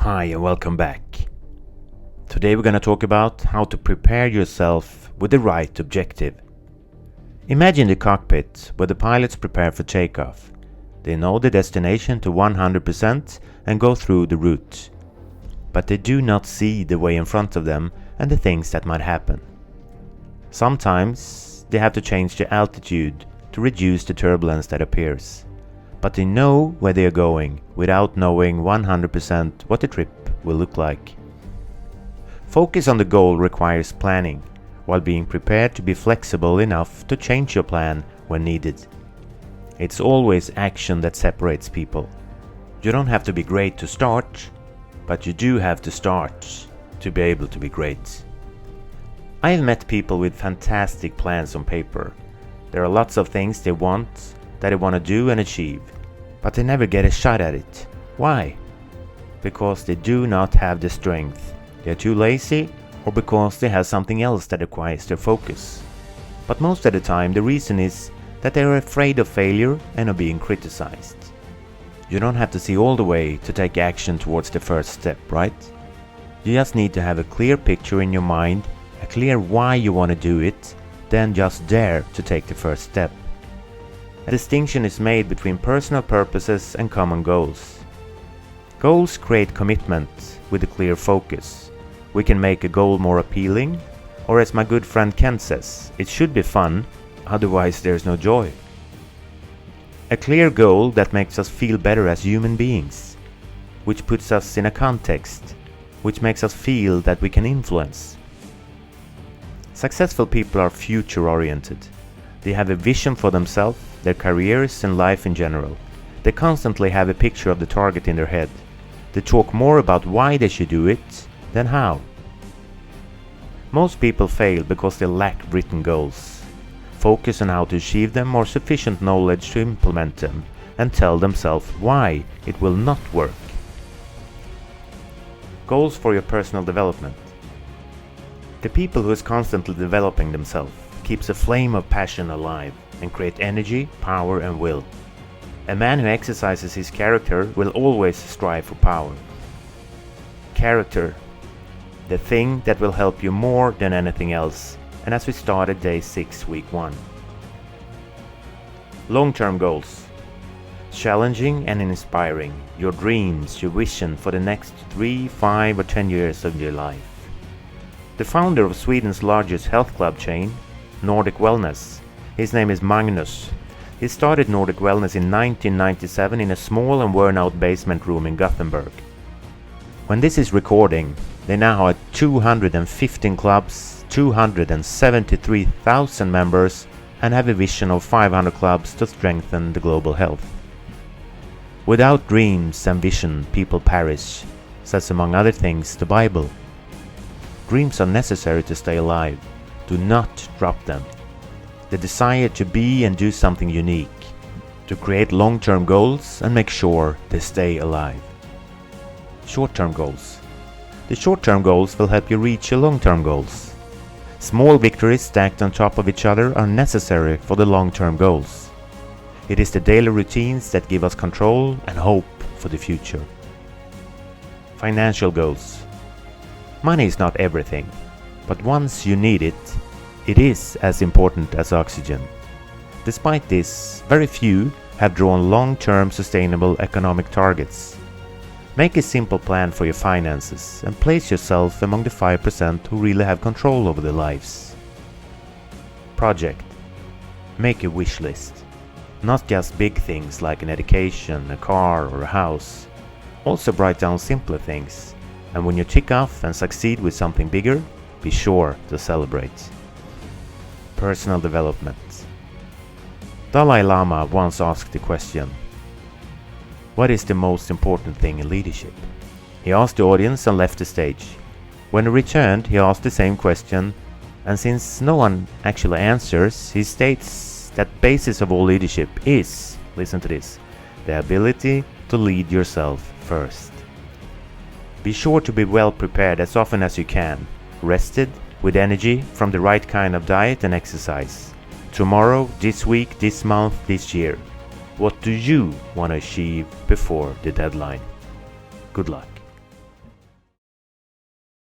Hi and welcome back. Today we're going to talk about how to prepare yourself with the right objective. Imagine the cockpit where the pilots prepare for takeoff. They know the destination to 100% and go through the route. But they do not see the way in front of them and the things that might happen. Sometimes they have to change the altitude to reduce the turbulence that appears. But they know where they are going without knowing 100% what the trip will look like. Focus on the goal requires planning, while being prepared to be flexible enough to change your plan when needed. It's always action that separates people. You don't have to be great to start, but you do have to start to be able to be great. I have met people with fantastic plans on paper. There are lots of things they want that they want to do and achieve, but they never get a shot at it. Why? Because they do not have the strength, they are too lazy, or because they have something else that requires their focus. But most of the time the reason is that they are afraid of failure and of being criticized. You don't have to see all the way to take action towards the first step, right? You just need to have a clear picture in your mind, a clear why you want to do it, then just dare to take the first step. A distinction is made between personal purposes and common goals. Goals create commitment with a clear focus. We can make a goal more appealing, or as my good friend Ken says, it should be fun, otherwise there's no joy. A clear goal that makes us feel better as human beings, which puts us in a context, which makes us feel that we can influence. Successful people are future-oriented. They have a vision for themselves, their careers and life in general. They constantly have a picture of the target in their head. They talk more about why they should do it than how. Most people fail because they lack written goals, focus on how to achieve them or sufficient knowledge to implement them, and tell themselves why it will not work. Goals for your personal development. The people who is constantly developing themselves keeps a flame of passion alive and create energy, power and will. A man who exercises his character will always strive for power. Character, the thing that will help you more than anything else, and as we started day 6, week 1. Long-term goals. Challenging and inspiring, your dreams, your vision for the next 3, 5 or 10 years of your life. The founder of Sweden's largest health club chain, Nordic Wellness, his name is Magnus. He started Nordic Wellness in 1997 in a small and worn-out basement room in Gothenburg. When this is recording, they now have 215 clubs, 273,000 members, and have a vision of 500 clubs to strengthen the global health. Without dreams and vision, people perish, says among other things the Bible. Dreams are necessary to stay alive. Do not drop them. The desire to be and do something unique, to create long-term goals and make sure they stay alive. Short-term goals. The short-term goals will help you reach your long-term goals. Small victories stacked on top of each other are necessary for the long-term goals. It is the daily routines that give us control and hope for the future. Financial goals. Money is not everything, but once you need it, it is as important as oxygen. Despite this, very few have drawn long-term sustainable economic targets. Make a simple plan for your finances and place yourself among the 5% who really have control over their lives. Project. Make a wish list. Not just big things like an education, a car or a house. Also write down simpler things. And when you tick off and succeed with something bigger, be sure to celebrate. Personal development. Dalai Lama once asked the question, "What is the most important thing in leadership?" He asked the audience and left the stage. When he returned, he asked the same question, and since no one actually answers, he states that basis of all leadership is, listen to this, the ability to lead yourself first. Be sure to be well prepared as often as you can, rested, with energy from the right kind of diet and exercise. Tomorrow, this week, this month, this year. What do you want to achieve before the deadline? Good luck.